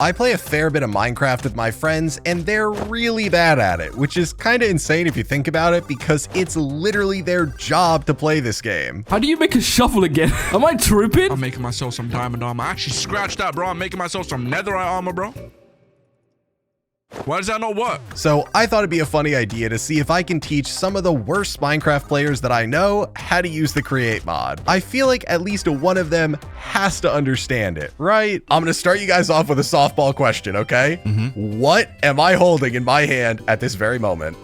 I play a fair bit of Minecraft with my friends, and they're really bad at it, which is kind of insane if you think about it, because it's literally their job to play this game. How do you make a shovel again? Am I tripping? I'm making myself some diamond armor. I actually scratched that, bro. I'm making myself some netherite armor, bro. Why does that not work? So I thought it'd be a funny idea to see if I can teach some of the worst Minecraft players that I know how to use the create mod. I feel like at least one of them has to understand it, right? I'm gonna start you guys off with a softball question, okay? What am I holding in my hand at this very moment?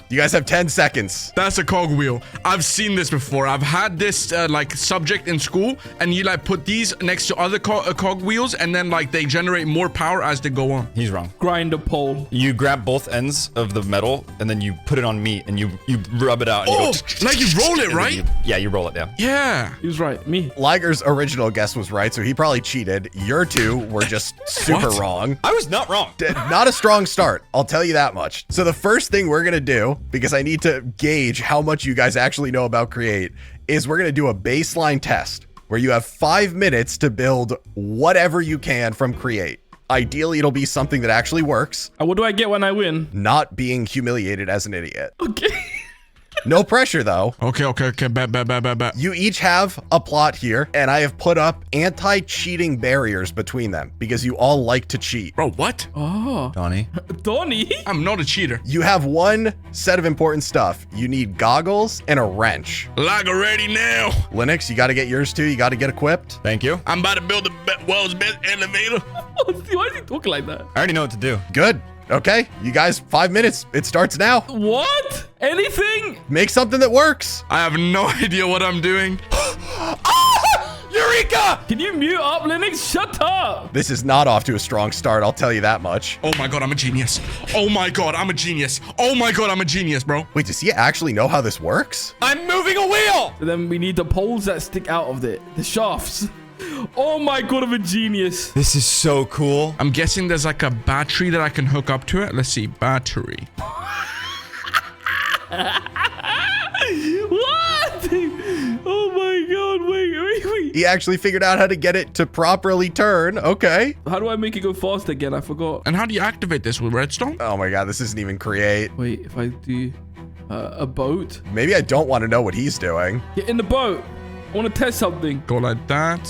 You guys have 10 seconds. That's a cogwheel. I've seen this before. I've had this like subject in school, and you like put these next to other cogwheels, and then like they generate more power as they go on. He's wrong. Grinder pole. You grab both ends of the metal, and then you put it on meat, and you rub it out. And Oh, you go, like you roll it, right? You roll it down. Yeah. He was right. Me. Liger's original guess was right, so he probably cheated. Your two were just super What? wrong. I was not wrong. Not a strong start, I'll tell you that much. So the first thing we're gonna do, because I need to gauge how much you guys actually know about Create, is we're gonna do a baseline test where you have 5 minutes to build whatever you can from Create. Ideally, it'll be something that actually works, And what do I get when I win? not being humiliated as an idiot. Okay. No pressure though. Okay. Bet. You each have a plot here, and I have put up anti-cheating barriers between them because you all like to cheat. Bro, what? Oh. Donnie. Donnie? I'm not a cheater. You have one set of important stuff. You need goggles and a wrench. Liger ready now. Lynix, you got to get yours too. You got to get equipped. Thank you. I'm about to build the world's best elevator. Why is he talking like that? I already know what to do. Good. Okay, you guys, 5 minutes. It starts now. What? Anything? Make something that works. I have no idea what I'm doing. Eureka! Can you mute up, Lynix? Shut up. This is not off to a strong start, I'll tell you that much. Oh my god, I'm a genius. Oh my god, I'm a genius. Oh my god, I'm a genius, bro. Wait, does he actually know how this works? I'm moving a wheel! So then we need the poles that stick out of it. The shafts. Oh my god, I'm a genius. This is so cool. I'm guessing there's like a battery that I can hook up to it. Let's see, battery. What? Oh my god, wait. He actually figured out how to get it to properly turn. Okay. How do I make it go fast again? I forgot. And how do you activate this with redstone? Oh my god, this isn't even Create. Wait, if I do a boat. Maybe I don't want to know what he's doing. Get in the boat. I want to test something. Go like that.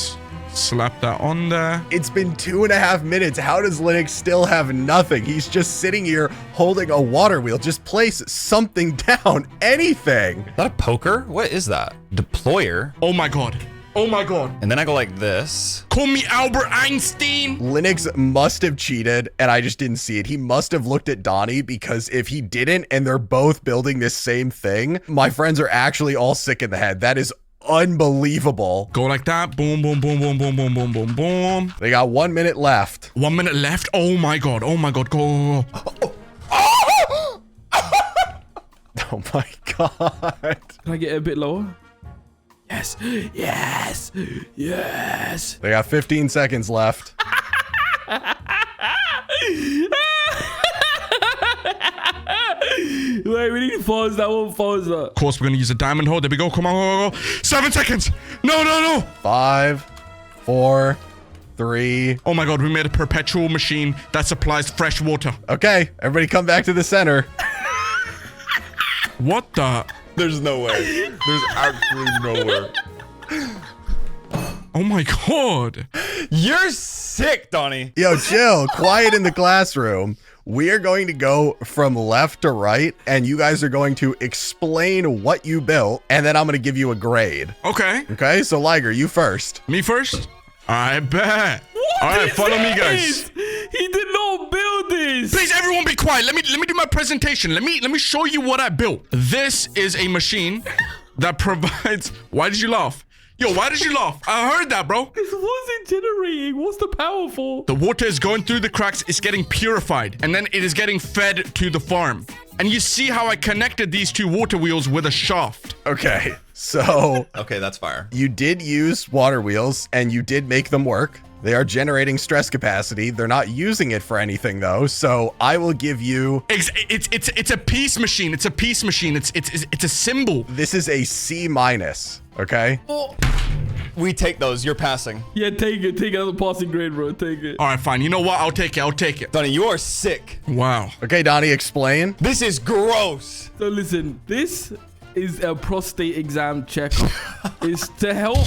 Slap that on there. It's been 2.5 minutes. How does Lynix still have nothing? He's just sitting here holding a water wheel. Just place something down. Anything. Is that a poker? What is that? Deployer? Oh my god. Oh my god. And then I go like this. Call me Albert Einstein. Lynix must have cheated, and I just didn't see it. He must have looked at Donnie, because if he didn't and they're both building this same thing, my friends are actually all sick in the head. That is unbelievable. Go like that. Boom, boom, boom, boom, boom, boom, boom, boom, boom. They got 1 minute left. 1 minute left. Oh my god. Oh my god. Go. Oh my god. Can I get it a bit lower? Yes. Yes. Yes. They got 15 seconds left. Wait, we need to pause that one. Pause that. Of course, we're gonna use a diamond hole. There we go. Come on, go. 7 seconds. No. 5, 4, 3. Oh my god, we made a perpetual machine that supplies fresh water. Okay, everybody come back to the center. What the? There's no way. There's absolutely nowhere. Oh my god. You're sick, Donnie. Yo, chill. Quiet in the classroom. We are going to go from left to right, and you guys are going to explain what you built, and then I'm going to give you a grade. Okay. Okay, so Liger, you first. Me first? I bet. All right, follow me, guys. He did not build this. Please, everyone, be quiet. Let me do my presentation. Let me show you what I built. This is a machine that provides. Why did you laugh? Yo, why did you laugh? I heard that, bro. This wasn't generating. What's the power for? The water is going through the cracks. It's getting purified, and then it is getting fed to the farm. And you see how I connected these two water wheels with a shaft. Okay, so Okay, that's fire. you did use water wheels, and you did make them work. They are generating stress capacity. They're not using it for anything, though, so I will give you... It's a peace machine. It's a peace machine. It's a symbol. This is a C-, okay? Oh. we take those. You're passing. Yeah, take it. Take it as a passing grade, bro. Take it. All right, fine. You know what? I'll take it. I'll take it. Donnie, you are sick. Wow. Okay, Donnie, explain. This is gross. So listen, this is a prostate exam checkup. It's to help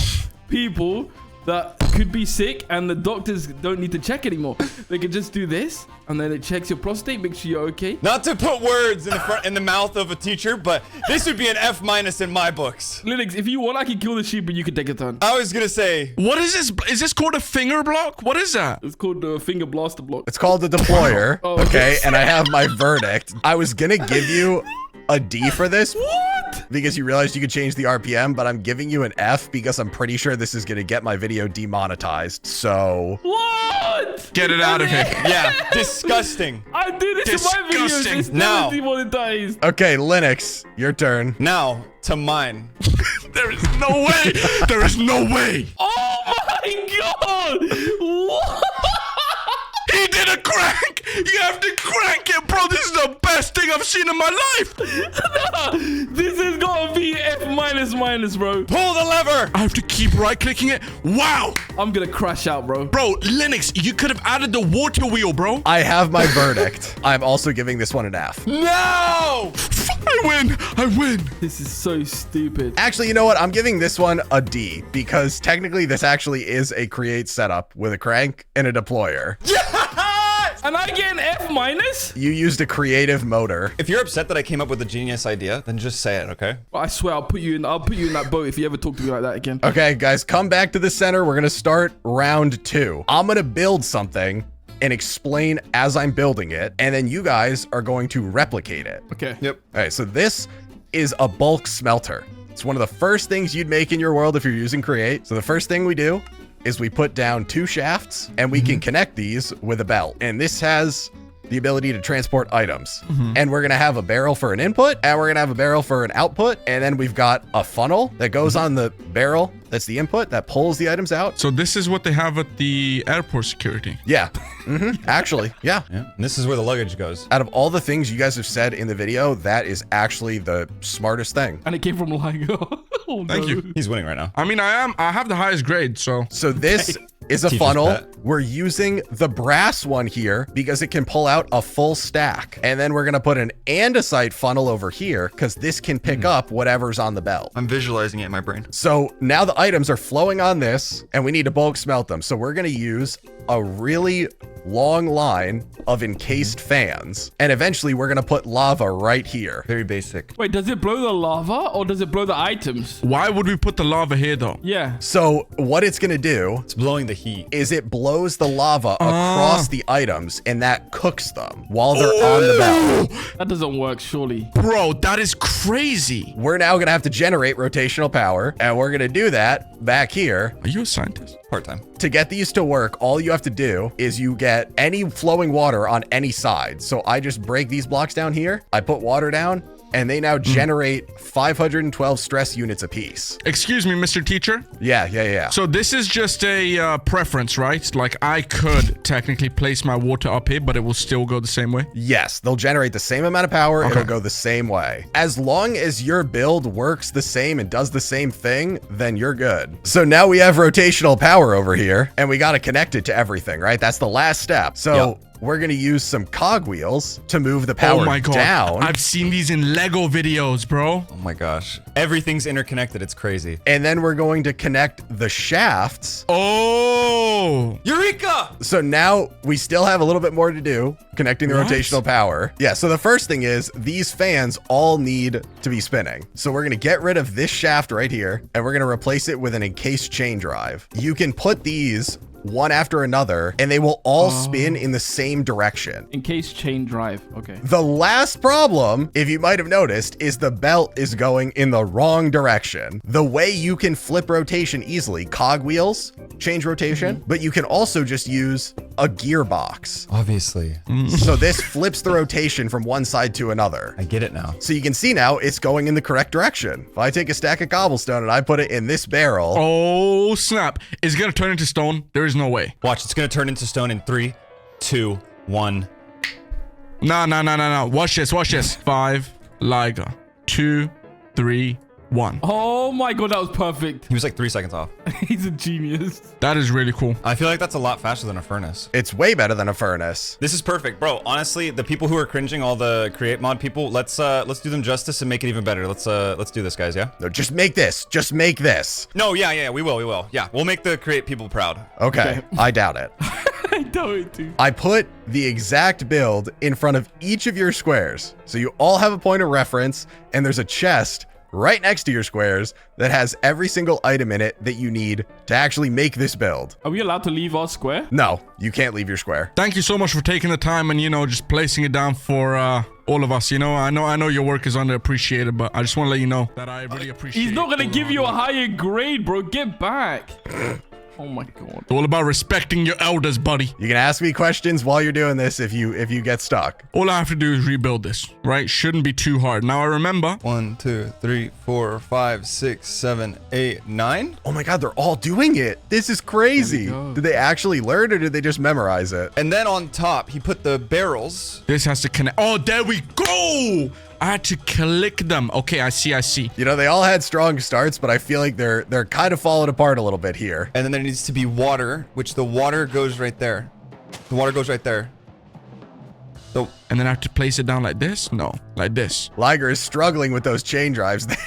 people that could be sick and the doctors don't need to check anymore. They can just do this and then it checks your prostate, make sure you're okay. Not to put words in the mouth of a teacher, but this would be an F- in my books. Lynix, if you want, I can kill the sheep and you can take a turn. I was gonna say, What is this? Is this called a finger block? What is that? It's called the finger blaster block. It's called the deployer. Oh, Okay, and I have my verdict. I was gonna give you a D for this. What? Because you realized you could change the RPM, but I'm giving you an F because I'm pretty sure this is gonna get my video demonetized. So What? Get it out of here. yeah, disgusting. I do this in my videos. Disgusting. It's Now. never demonetized. okay, Lynix, your turn. Now to mine. There is no way. There is no way. Oh my god! What? He did a crank. You have to crank it, bro. This is the best thing I've seen in my life. This has got to be F minus, bro. Pull the lever. I have to keep right-clicking it. Wow. I'm gonna crash out, bro. Bro, Lynix, you could have added the water wheel, bro. I have my verdict. I'm also giving this one an F. No. I win. I win. This is so stupid. Actually, you know what? I'm giving this one a D because technically this actually is a create setup with a crank and a deployer. And I get an F minus? You used a creative motor. If you're upset that I came up with a genius idea, then just say it, okay? I swear I'll put you in that boat if you ever talk to me like that again. Okay, guys, come back to the center. We're gonna start round 2. I'm gonna build something and explain as I'm building it, and then you guys are going to replicate it. Okay. Yep. All right, so this is a bulk smelter. It's one of the first things you'd make in your world if you're using Create. So the first thing we do is we put down 2 shafts and we can connect these with a belt. And this has the ability to transport items. And we're gonna have a barrel for an input and we're gonna have a barrel for an output. And then we've got a funnel that goes on the barrel. That's the input that pulls the items out. So this is what they have at the airport security. Yeah, actually, yeah. Yeah. And this is where the luggage goes. Out of all the things you guys have said in the video, that is actually the smartest thing. And it came from Liger. Oh, Thank no. you. He's winning right now. I mean, I have the highest grade, so. So this is a Teacher's funnel. pet. We're using the brass one here because it can pull out a full stack. And then we're gonna put an andesite funnel over here because this can pick up whatever's on the belt. I'm visualizing it in my brain. So now the items are flowing on this and we need to bulk smelt them. So we're gonna use a really long line of encased fans. And eventually we're gonna put lava right here. Very basic. Wait, does it blow the lava or does it blow the items? Why would we put the lava here, though? Yeah. So what it's gonna do It's blowing the heat. is it blows the lava across the items and that cooks them while they're on the belt. That doesn't work, surely. Bro, that is crazy. We're now gonna have to generate rotational power, and we're gonna do that back here. Are you a scientist? Part-time. To get these to work, all you have to do is you get any flowing water on any side. So I just break these blocks down here, I put water down, and they now generate 512 stress units apiece. Excuse me, Mr. Teacher. Yeah. So this is just a preference, right? Like I could technically place my water up here, but it will still go the same way. Yes, they'll generate the same amount of power. Okay. It'll go the same way. As long as your build works the same and does the same thing, then you're good. So now we have rotational power over here and we got to connect it to everything, right? That's the last step. So we're going to use some cogwheels to move the power Oh my god. down. I've seen these in Lego videos, bro. Oh my gosh. Everything's interconnected. It's crazy. And then we're going to connect the shafts. Oh. Eureka! So now we still have a little bit more to do connecting the What? rotational power. Yeah, so the first thing is these fans all need to be spinning. So we're going to get rid of this shaft right here and we're going to replace it with an encased chain drive. You can put these one after another and they will all spin in the same direction. In case chain drive. Okay. The last problem, if you might have noticed, is the belt is going in the wrong direction. The way you can flip rotation easily, cogwheels change rotation, but you can also just use a gearbox. Obviously. So this flips the rotation from one side to another. I get it now. So you can see now it's going in the correct direction. If I take a stack of cobblestone and I put it in this barrel, Oh, snap. It's going to turn into stone. There is no way. Watch, it's gonna turn into stone in 3, 2, 1. No. Watch this. 5, Liger. 2, 3, 1. Oh my god, that was perfect. He was like 3 seconds off. He's a genius. That is really cool. I feel like that's a lot faster than a furnace. It's way better than a furnace. This is perfect, bro. Honestly, the people who are cringing, all the create mod people, let's do them justice and make it even better. Let's do this, guys. Yeah. No, just make this. Just make this. No, yeah, we will. Yeah, we'll make the create people proud. Okay. I doubt it. I know it too. I put the exact build in front of each of your squares. So you all have a point of reference, and there's a chest right next to your squares that has every single item in it that you need to actually make this build. Are we allowed to leave our square? No, you can't leave your square. Thank you so much for taking the time and, you know, just placing it down for all of us. You know, I know your work is underappreciated, but I just want to let you know that I really appreciate it. He's not gonna give you a higher grade, bro. Get back. Oh my god. It's all about respecting your elders, buddy. You can ask me questions while you're doing this if you get stuck. All I have to do is rebuild this, right? Shouldn't be too hard. Now I remember. 1, 2, 3, 4, 5, 6, 7, 8, 9. Oh my god, they're all doing it. This is crazy. There we go. Did they actually learn or did they just memorize it? And then on top, he put the barrels. This has to connect. Oh, there we go. I had to click them. Okay, I see. You know, they all had strong starts, but I feel like they're kind of falling apart a little bit here. And then there needs to be water, which the water goes right there. The water goes right there. So, And then I have to place it down like this? No, like this. Liger is struggling with those chain drives there.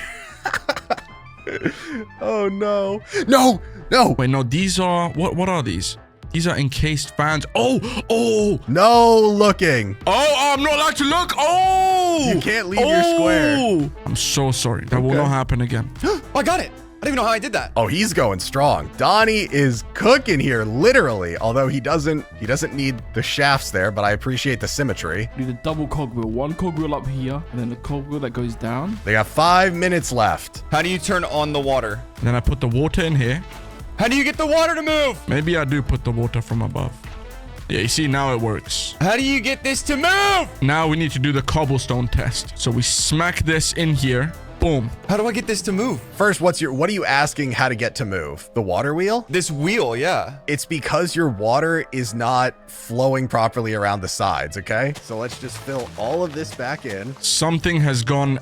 Oh no. No. Wait, no, these are, what are these? These are encased fans. Oh. No looking. Oh, I'm not allowed to look. Oh. You can't leave your square. I'm so sorry. That will not happen again. oh, I got it. I don't even know how I did that. Oh, he's going strong. Donnie is cooking here, literally. Although he doesn't need the shafts there, but I appreciate the symmetry. Do the double cogwheel. One cogwheel up here, and then the cogwheel that goes down. They got 5 minutes left. How do you turn on the water? Then I put the water in here. How do you get the water to move? Maybe I do put the water from above. Yeah, you see, now it works. How do you get this to move? Now we need to do the cobblestone test. So we smack this in here. Boom. How do I get this to move? First, what are you asking how to get to move? The water wheel? This wheel, yeah. It's because your water is not flowing properly around the sides, okay? So let's just fill all of this back in. Something has gone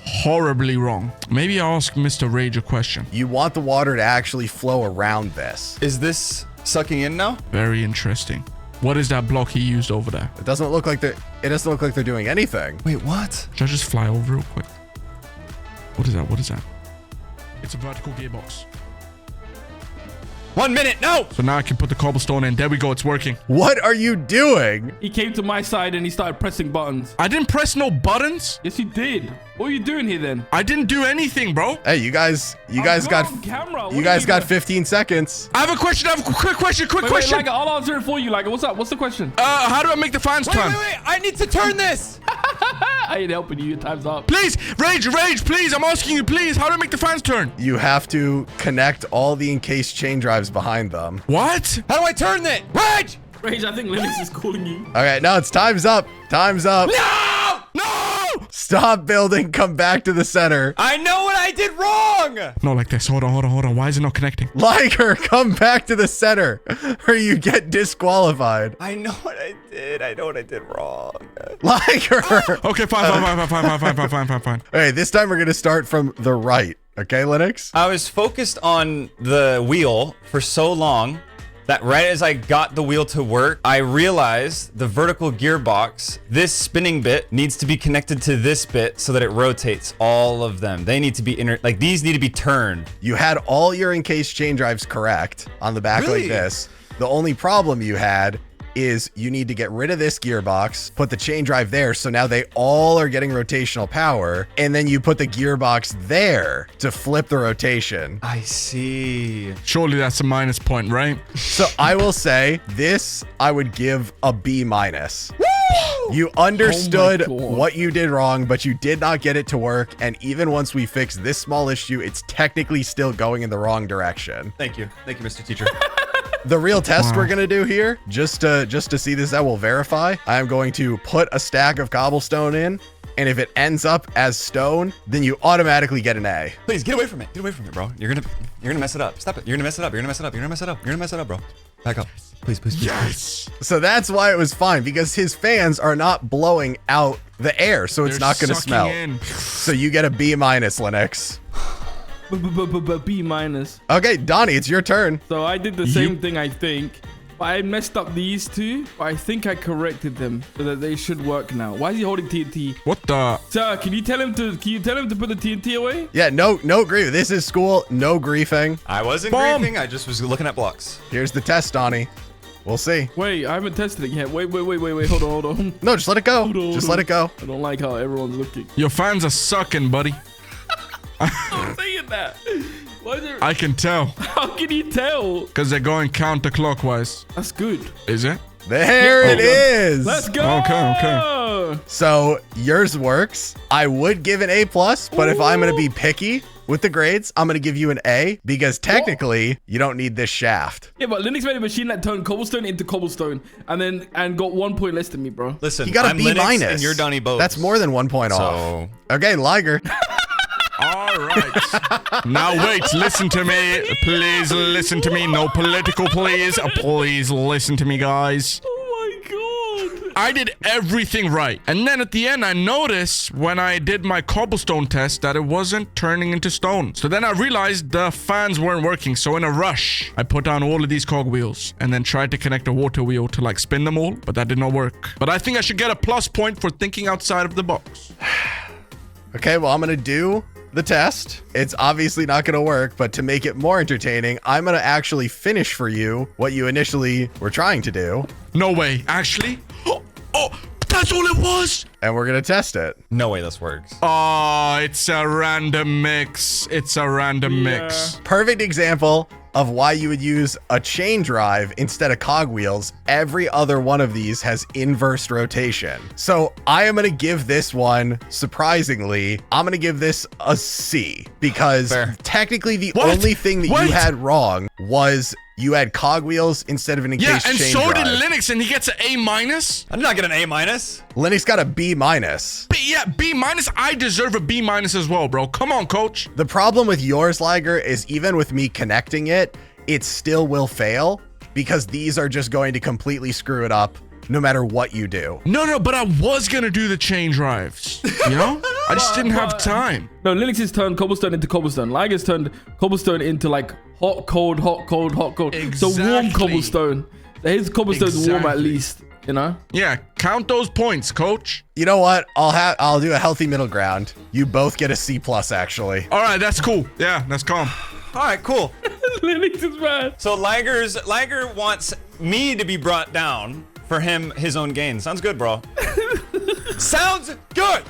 horribly wrong. Maybe I'll ask Mr. Rage a question. You want the water to actually flow around this. Is this sucking in now? Very interesting. What is that block he used over there? It doesn't look like they're doing anything. Wait, what? Should I just fly over real quick? What is that? It's a vertical gearbox. 1 minute, no! So now I can put the cobblestone in. There we go, it's working. What are you doing? He came to my side and he started pressing buttons. I didn't press no buttons. Yes, you did. What are you doing here then? I didn't do anything, bro. Hey, you guys I'm got on camera. you guys got 15 seconds. I have a question. quick question. Wait, like, I'll answer it for you. Like, what's up? What's the question? How do I make the fans turn? Wait, I need to turn this! I ain't helping you. Your time's up. Please, Rage, please. I'm asking you, please. How do I make the fans turn? You have to connect all the encased chain drives behind them. What? How do I turn it? Rage! Rage, I think Lynix is calling you. Okay, no, it's time's up. Time's up. No! Stop building. Come back to the center. I know what I did wrong! No, like this. Hold on. Why is it not connecting? Liger, come back to the center or you get disqualified. I know what I did. I know what I did wrong. Liger. Okay, fine. Okay, this time we're going to start from the right. Okay, Lynix? I was focused on the wheel for so long that right as I got the wheel to work, I realized the vertical gearbox, this spinning bit needs to be connected to this bit so that it rotates all of them. They need to be these need to be turned. You had all your encased chain drives correct on the back Really? like this. The only problem you had is you need to get rid of this gearbox, put the chain drive there, so now they all are getting rotational power, and then you put the gearbox there to flip the rotation. I see. Surely that's a minus point, right? So I will say this, I would give a B-. You understood Oh my God. what you did wrong, but you did not get it to work. And even once we fix this small issue, it's technically still going in the wrong direction. Thank you, Mr. Teacher. The real test we're gonna do here, just to see this, I will verify. I am going to put a stack of cobblestone in, and if it ends up as stone, then you automatically get an A. Please get away from it. Get away from it, bro. You're gonna mess it up. Stop it. You're gonna mess it up. You're gonna mess it up, bro. Back up. Please. Yes. So that's why it was fine, because his fans are not blowing out the air, so it's They're not gonna sucking smell. in. So you get a B-, Lynix. B minus. Okay, Donnie, it's your turn. So I did the same thing, I think. But I messed up these two, but I think I corrected them so that they should work now. Why is he holding TNT? What the? Sir, can you tell him to put the TNT away? Yeah, no grief. This is school. No griefing. I wasn't Bomb. griefing. I just was looking at blocks. Here's the test, Donnie. We'll see. Wait, I haven't tested it yet. Wait. Hold on. No, just let it go. on, Just hold let it go. I don't like how everyone's looking. Your fans are sucking, buddy. I'm saying that. Why is there... I can tell. How can you tell? Because they're going counterclockwise. That's good. Is it? There it is. Let's go. Okay. So yours works. I would give an A+, but if I'm going to be picky with the grades, I'm going to give you an A because technically you don't need this shaft. Yeah, but Lynix made a machine that turned cobblestone into cobblestone and got 1 point less than me, bro. Listen, You got a I'm B Lynix minus. and you're Doni Bobes. That's more than 1 point off. Okay, Liger. All right. Now wait, listen to me. Please listen to me. No political, please. Please listen to me, guys. Oh my god. I did everything right. And then at the end, I noticed when I did my cobblestone test that it wasn't turning into stone. So then I realized the fans weren't working. So in a rush, I put down all of these cogwheels and then tried to connect a water wheel to like spin them all, but that did not work. But I think I should get a plus point for thinking outside of the box. Okay, well, I'm going to do the test. It's obviously not going to work, but to make it more entertaining, I'm going to actually finish for you what you initially were trying to do. No way. Actually? Oh, that's all it was? And we're going to test it. No way this works. Oh, it's a random mix. It's a random mix. Perfect example of why you would use a chain drive instead of cogwheels. Every other one of these has inverse rotation. So I am going to give this one, surprisingly, I'm going to give this a C because technically the only thing that you had wrong was you had cogwheels instead of an encased Yeah, and chain so drive. did Lynix, and he gets an A minus. I'm not getting an A minus. Lynix got a B minus. Yeah, B minus. I deserve a B minus as well, bro. Come on, coach. The problem with yours, Liger, is even with me connecting it, it still will fail because these are just going to completely screw it up no matter what you do. No, but I was gonna do the chain drives. You know, I just didn't have time. No, Lynx has turned cobblestone into cobblestone. Liger's turned cobblestone into like hot, cold, hot, cold, hot, cold. So warm Exactly. cobblestone. His cobblestone's warm at least, you know? Yeah, count those points, coach. You know what? I'll do a healthy middle ground. You both get a C+, actually. All right, that's cool. Yeah, that's calm. All right, cool. Lynx is bad. So Liger wants me to be brought down for his own gain. Sounds good, bro. Sounds good.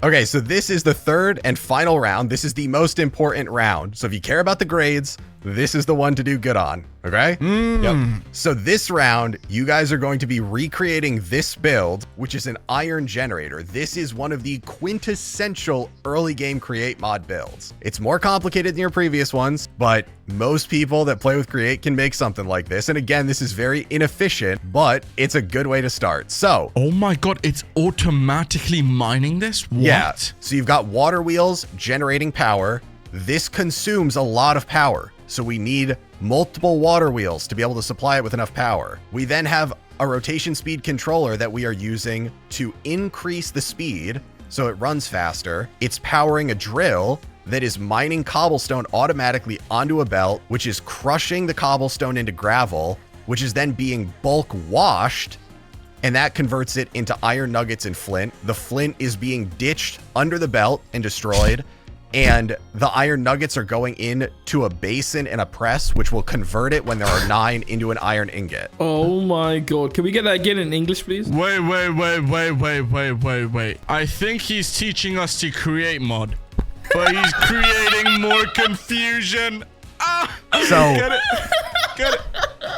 Okay, so this is the third and final round. This is the most important round. So if you care about the grades, this is the one to do good on, okay? Yep. So this round, you guys are going to be recreating this build, which is an iron generator. This is one of the quintessential early game create mod builds. It's more complicated than your previous ones, but most people that play with create can make something like this. And again, this is very inefficient, but it's a good way to start. So Oh my god, it's automatically mining this? What? yeah, so you've got water wheels generating power. This consumes a lot of power. So we need multiple water wheels to be able to supply it with enough power. We then have a rotation speed controller that we are using to increase the speed so it runs faster. It's powering a drill that is mining cobblestone automatically onto a belt, which is crushing the cobblestone into gravel, which is then being bulk washed, and that converts it into iron nuggets and flint. The flint is being ditched under the belt and destroyed. And the iron nuggets are going into a basin and a press, which will convert it when there are 9 into an iron ingot. Oh my god. Can we get that again in English, please? Wait. I think he's teaching us to create mod, but he's creating more confusion. So Get it.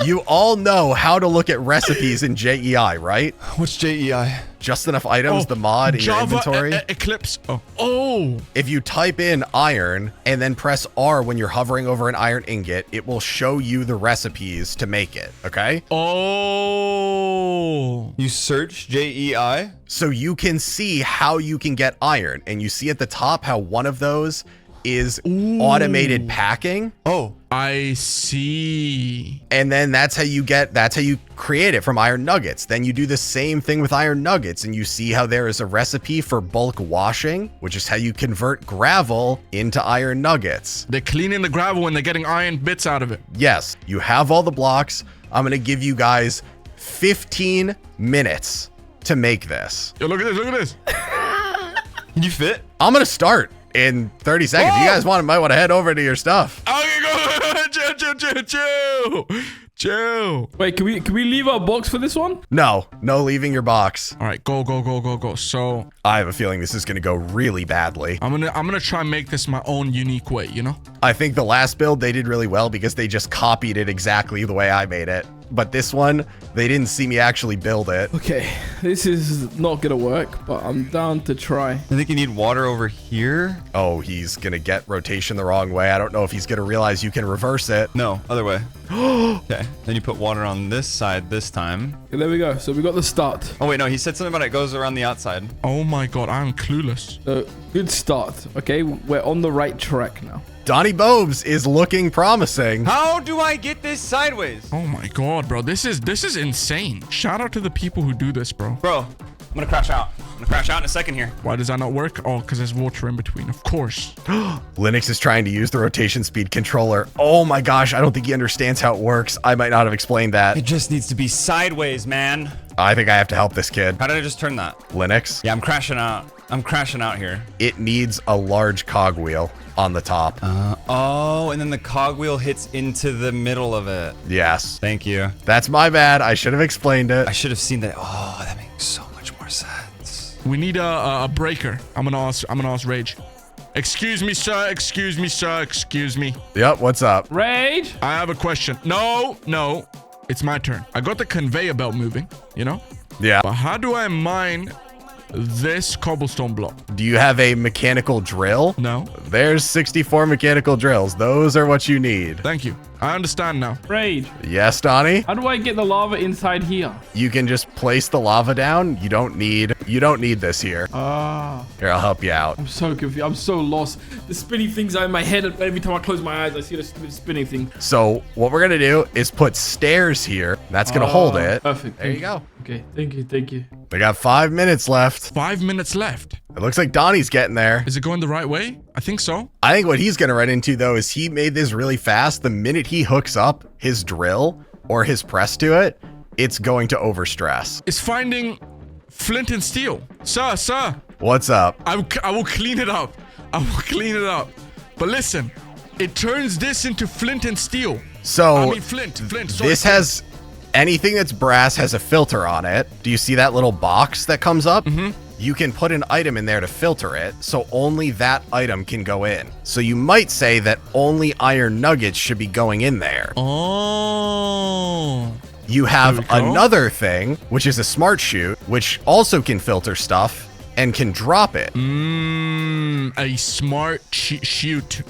you all know how to look at recipes in JEI, right? What's JEI? Just enough items, the mod in your Java inventory. Eclipse. Oh. If you type in iron and then press R when you're hovering over an iron ingot, it will show you the recipes to make it, okay? Oh. You search JEI? So you can see how you can get iron, and you see at the top how one of those is automated packing. Oh, I see. And then that's how you create it from iron nuggets. Then you do the same thing with iron nuggets, and you see how there is a recipe for bulk washing, which is how you convert gravel into iron nuggets. They're cleaning the gravel and they're getting iron bits out of it. Yes, you have all the blocks. I'm going to give you guys 15 minutes to make this. Yo, look at this, look at this. can you fit? I'm going to start in 30 seconds. Whoa! You guys might want to head over to your stuff. Okay, go. Chill. Wait, can we leave our box for this one? No leaving your box. All right, go. So I have a feeling this is going to go really badly. I'm gonna try and make this my own unique way, you know? I think the last build they did really well because they just copied it exactly the way I made it. But this one, they didn't see me actually build it. Okay, this is not gonna work, but I'm down to try. I think you need water over here. Oh, he's going to get rotation the wrong way. I don't know if he's going to realize you can reverse it. No, other way. Okay, then you put water on this side this time. Okay, there we go. So we got the start. Oh wait, no, he said something about it goes around the outside. Oh my god, I'm clueless. So good start. Okay, we're on the right track now. Doni Bobes is looking promising. How do I get this sideways? Oh my god, bro. This is insane. Shout out to the people who do this, bro. Bro, I'm gonna crash out. I'm gonna crash out in a second here. Why does that not work? Oh, because there's water in between. Of course. Lynix is trying to use the rotation speed controller. Oh my gosh, I don't think he understands how it works. I might not have explained that. It just needs to be sideways, man. I think I have to help this kid. How did I just turn that? Lynix, Yeah, I'm crashing out. I'm crashing out here. it needs a large cogwheel on the top. Oh, and then the cogwheel hits into the middle of it. Yes. Thank you. That's my bad. I should have explained it. I should have seen that. Oh, that makes so much more sense. We need a breaker. I'm gonna ask Rage. Excuse me, sir. Excuse me, sir. Excuse me. Yep, what's up? Rage. I have a question. No. It's my turn. I got the conveyor belt moving, you know? Yeah. But how do I mine this cobblestone block? Do you have a mechanical drill? No. There's 64 mechanical drills. Those are what you need. Thank you. I understand now. Rage. Yes, Donnie? How do I get the lava inside here? You can just place the lava down. You don't need this here. Ah. Here, I'll help you out. I'm so confused. I'm so lost. The spinning things are in my head. Every time I close my eyes, I see the stupid spinning thing. So what we're gonna do is put stairs here. That's gonna hold it. Perfect. There you go. Okay. Thank you. We got 5 minutes left. 5 minutes left. It looks like Donnie's getting there. Is it going the right way? I think so. I think what he's gonna run into though is he made this really fast. The minute he hooks up his drill or his press to it, it's going to overstress. It's finding flint and steel. Sir. What's up? I will clean it up. I will clean it up. But listen, it turns this into flint and steel. So I mean flint. Sorry, this flint. has anything that's brass has a filter on it. Do you see that little box that comes up? Mm-hmm. You can put an item in there to filter it, so only that item can go in. So you might say that only iron nuggets should be going in there. Oh. You have There we go. another thing, which is a smart chute, which also can filter stuff and can drop it. A smart shoot.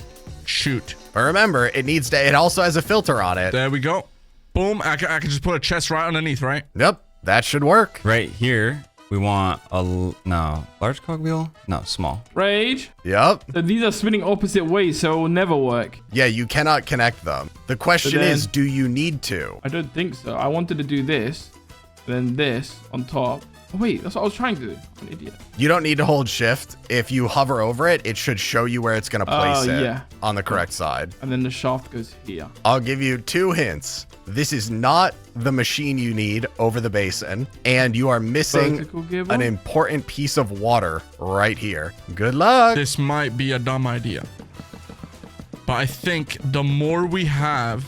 But remember, it also has a filter on it. There we go. Boom. I can just put a chest right underneath, right? Yep, that should work. Right here, we want large cogwheel? No, small. Rage. Yep. So these are spinning opposite ways, so it will never work. Yeah, you cannot connect them. The question is, do you need to? I don't think so. I wanted to do this, then this on top. Oh, wait, that's what I was trying to do. I'm an idiot. You don't need to hold shift. If you hover over it, it should show you where it's going to place it yeah. on the correct side. And then the shaft goes here. I'll give you 2 hints. This is not the machine you need over the basin, and you are missing Vertical gearbox? an important piece of water right here. Good luck. This might be a dumb idea. But I think the more we have,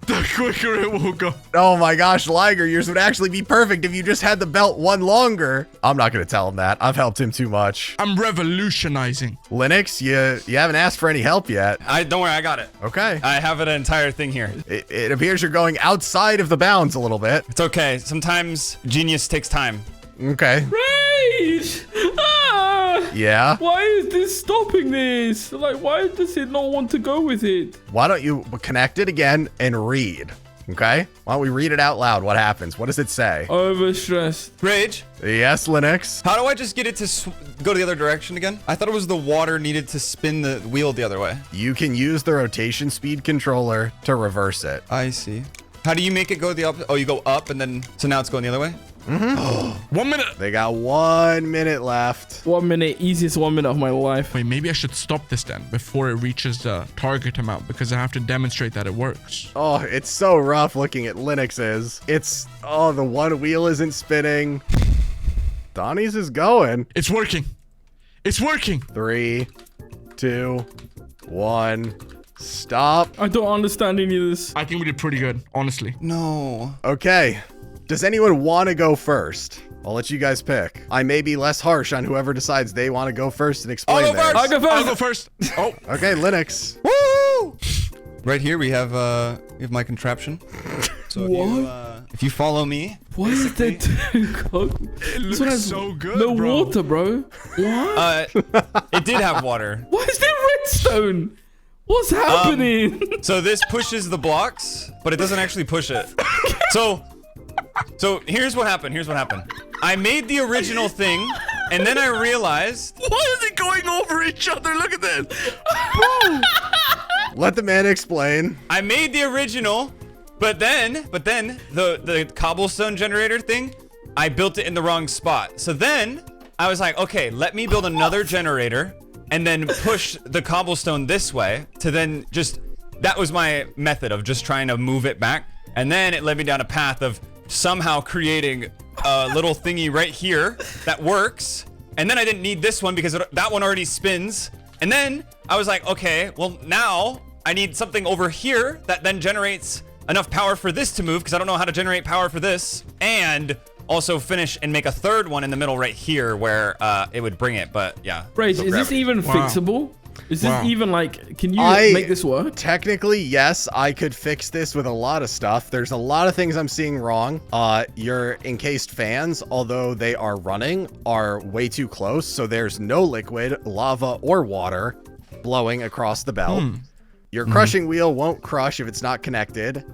the quicker it will go. Oh my gosh, Liger, yours would actually be perfect if you just had the belt one longer. I'm not going to tell him that. I've helped him too much. I'm revolutionizing. Lynix, you haven't asked for any help yet. Don't worry, I got it. Okay. I have an entire thing here. It appears you're going outside of the bounds a little bit. It's okay. Sometimes genius takes time. Okay. Rage! Ah! Yeah. Why is this stopping this? Like, why does it not want to go with it? Why don't you connect it again and read? Okay. Why don't we read it out loud? What happens? What does it say? Overstressed. Rage. Yes, Lynix. How do I just get it to go the other direction again? I thought it was the water needed to spin the wheel the other way. You can use the rotation speed controller to reverse it. I see. How do you make it go the opposite? Oh, you go up and then, so now it's going the other way? 1 minute. They got 1 minute left. 1 minute, easiest 1 minute of my life. Wait, maybe I should stop this then before it reaches the target amount because I have to demonstrate that it works. Oh, it's so rough looking at Linux's. The one wheel isn't spinning. Donnie's is going. It's working. It's working. 3, 2, 1. Stop. I don't understand any of this. I think we did pretty good, honestly. No. Okay. Does anyone want to go first? I'll let you guys pick. I may be less harsh on whoever decides they want to go first and explain I'll go theirs. first. I'll I'll go go first. first. Oh, Okay, Lynix. Woo! Right here we have my contraption. So if you follow me, What is that? it This one has so good, no bro. water, bro. What? it did have water. Why is there redstone? What's happening? So this pushes the blocks, but it doesn't actually push it. So here's what happened. I made the original thing, and then I realized. Why is it going over each other? Look at this. Let the man explain. I made the original, but then the cobblestone generator thing, I built it in the wrong spot. So then I was like, okay, let me build another generator and then push the cobblestone this way to then that was my method of just trying to move it back. And then it led me down a path of somehow creating a little thingy right here that works. And then I didn't need this one because that one already spins. And then I was like, okay, well now I need something over here that then generates enough power for this to move because I don't know how to generate power for this. And also finish and make a third one in the middle right here where it would bring it. But yeah. Rage, so is this gravity. even fixable? Is this Wow. even like, can you I- make this work? Technically, yes, I could fix this with a lot of stuff. There's a lot of things I'm seeing wrong. Your encased fans, although they are running, are way too close. So there's no liquid, lava, or water blowing across the belt. Your crushing wheel won't crush if it's not connected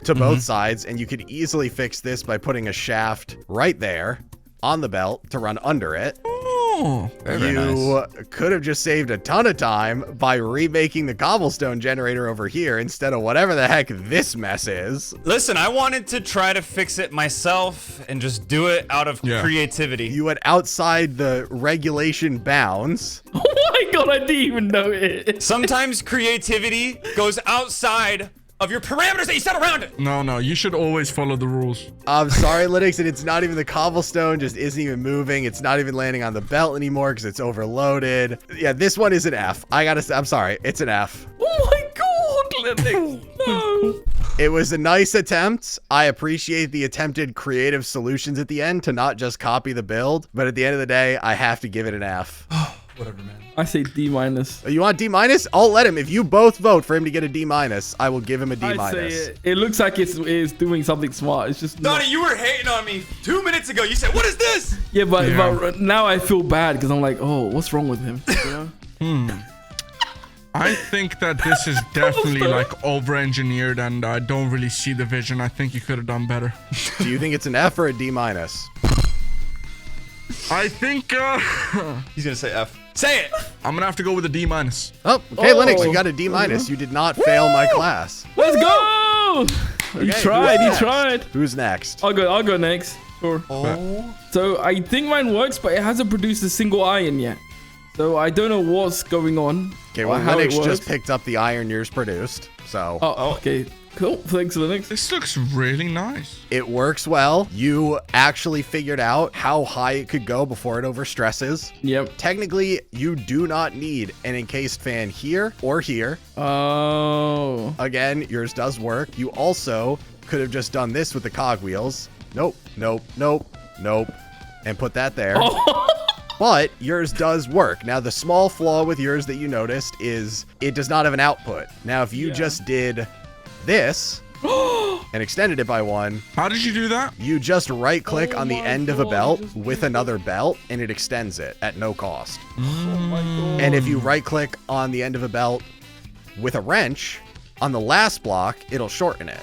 to both sides. And you could easily fix this by putting a shaft right there on the belt to run under it. Oh, Very nice. You could have just saved a ton of time by remaking the cobblestone generator over here instead of whatever the heck this mess is. Listen, I wanted to try to fix it myself and just do it out of creativity. You went outside the regulation bounds. Oh my god, I didn't even know it. Sometimes creativity goes outside of your parameters that you set around it. no, you should always follow the rules. I'm sorry, Linux, and it's not even the cobblestone, just isn't even moving. It's not even landing on the belt anymore because it's overloaded. Yeah, this one is an F. I'm sorry, it's an F. Oh my god, Lynix. No. It was a nice attempt. I appreciate the attempted creative solutions at the end to not just copy the build, but at the end of the day, I have to give it an F. Whatever, man. I say D-. You want D-? I'll let him. If you both vote for him to get a D-, I will give him a D-. I say it looks like it's doing something smart. It's just not. Donnie, you were hating on me 2 minutes ago. You said, what is this? Yeah, but now I feel bad because I'm like, oh, what's wrong with him? You know? I think that this is definitely like over-engineered and I don't really see the vision. I think you could have done better. Do you think it's an F or a D-? I think He's gonna say F. Say it. I'm gonna have to go with a D-. Oh, okay, Oh. Linux, you got a D-. You did not fail my class. Let's go! He Okay, tried. who's He tried. Who's next? I'll go next. Sure. Oh. So I think mine works, but it hasn't produced a single iron yet. So I don't know what's going on. Okay, or well, how it Linux just works. picked up the iron yours produced, so Oh, okay. Cool. Thanks, Lynix. This looks really nice. it works well. You actually figured out how high it could go before it overstresses. Yep. Technically, you do not need an encased fan here or here. Oh. Again, yours does work. You also could have just done this with the cogwheels. Nope, nope, nope, nope, and put that there. But yours does work. Now, the small flaw with yours that you noticed is it does not have an output. Now, if you just did this and extended it by 1, How did you do that? you just right click Oh on the my end of a God, belt just with did another belt and it extends it at no cost. Oh my god. And if you right click on the end of a belt with a wrench on the last block, it'll shorten it.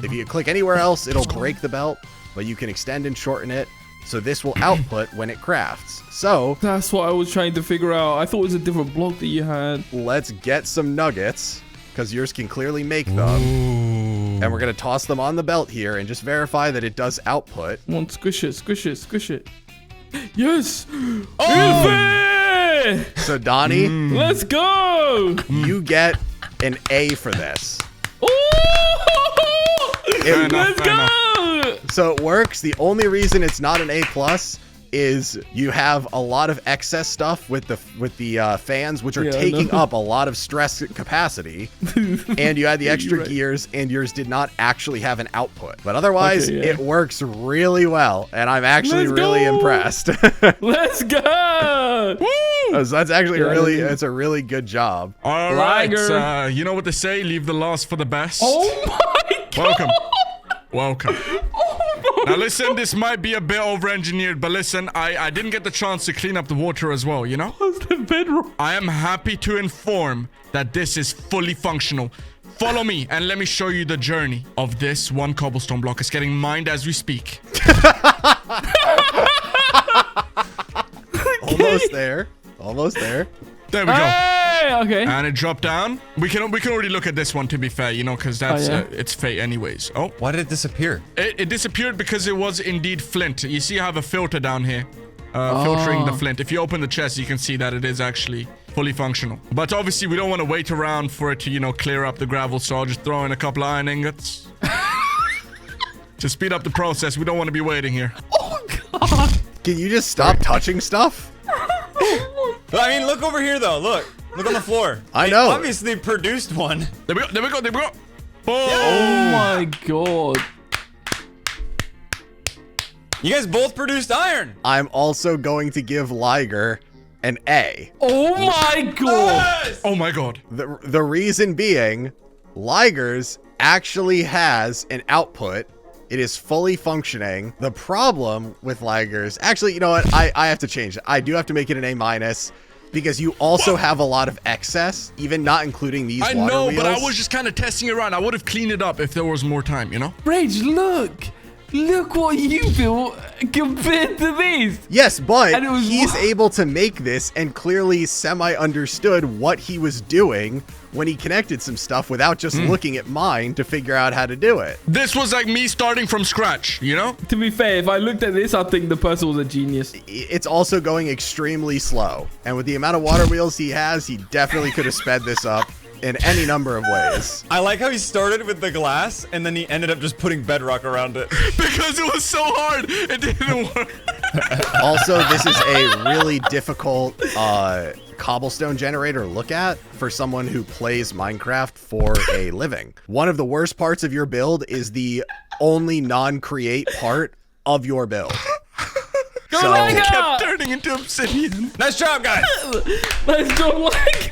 If you click anywhere else, it'll break the belt, but you can extend and shorten it. So this will output when it crafts. So That's what I was trying to figure out. I thought it was a different block that you had. let's get some nuggets, because yours can clearly make them. Ooh. And we're going to toss them on the belt here and just verify that it does output. Come on, squish it, squish it, squish it. Yes! Oh! So Donnie, Let's go! you get an A for this. Ooh! It- Let's fair enough. go! So it works. The only reason it's not an A+ is you have a lot of excess stuff with the fans, which are Yeah, I taking know. up a lot of stress capacity, and you had the extra Right. gears, and yours did not actually have an output. But otherwise, Okay, yeah. it works really well, and I'm actually Let's really go. impressed. Let's go! So that's actually Yeah, really, yeah. it's a really good job. All right. Liger. You know what they say? Leave the last for the best. Oh my god! Welcome. Welcome. Now listen, this might be a bit over-engineered, but listen, I didn't get the chance to clean up the water as well, you know? What's the bedrock? I am happy to inform that this is fully functional. Follow me and let me show you the journey of this one cobblestone block. It's getting mined as we speak. Almost there. Almost there. There we go. Hey! Okay. And it dropped down. We can already look at this one, to be fair, you know, because that's yeah? it's fate anyways. Oh, Why did it disappear? it disappeared because it was indeed flint. You see I have a filter down here, filtering the flint. If you open the chest, you can see that it is actually fully functional. But obviously, we don't want to wait around for it to, you know, clear up the gravel, so I'll just throw in a couple of iron ingots. To speed up the process, we don't want to be waiting here. Oh god! Can you just stop touching stuff? But I mean, look over here though. Look on the floor. I They know. obviously produced one. There we go, there we go, there we go. Oh, Oh my god! You guys both produced iron. I'm also going to give Liger an A. Oh my god! oh my god. The reason being, Liger's actually has an output. It is fully functioning. The problem with Liger's, actually, you know what? I have to change it. I do have to make it an A- because you also have a lot of excess, even not including these I water know, wheels. but I was just kind of testing around. I would have cleaned it up if there was more time, you know? Rage, look! Look what you built compared to this! Yes, but And it was he's able to make this and clearly semi-understood what he was doing when he connected some stuff without just looking at mine to figure out how to do it. This was like me starting from scratch, you know? To be fair, if I looked at this, I'd think the person was a genius. It's also going extremely slow. And with the amount of water wheels he has, he definitely could have sped this up in any number of ways. I like how he started with the glass and then he ended up just putting bedrock around it. Because it was so hard, it didn't work. Also, this is a really difficult cobblestone generator to look at for someone who plays Minecraft for a living. One of the worst parts of your build is the only non-create part of your build. Go So- Liger! Kept turning into obsidian. Nice job, guys. Let's go Liger!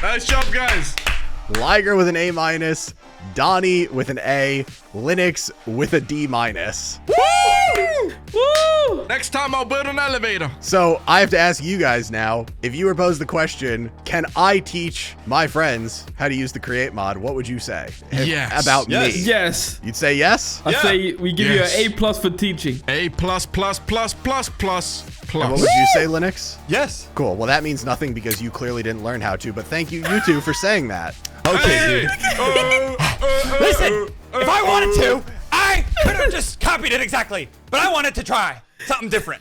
Nice job, guys. Liger with an A-, Donnie with an A, Lynix with a D-. Woo! Woo! Next time I'll build an elevator. So I have to ask you guys now, if you were posed the question, can I teach my friends how to use the create mod? What would you say Yes. about Yes. me? Yes. You'd say yes? I Yeah. say we give Yes. you an A+ for teaching. A plus plus plus plus plus And plus. what would you say, Linux? Yes. Cool. Well, that means nothing because you clearly didn't learn how to, but thank you, you two, for saying that. Okay, dude. Listen, if I wanted to, I could have just copied it exactly. But I wanted to try something different.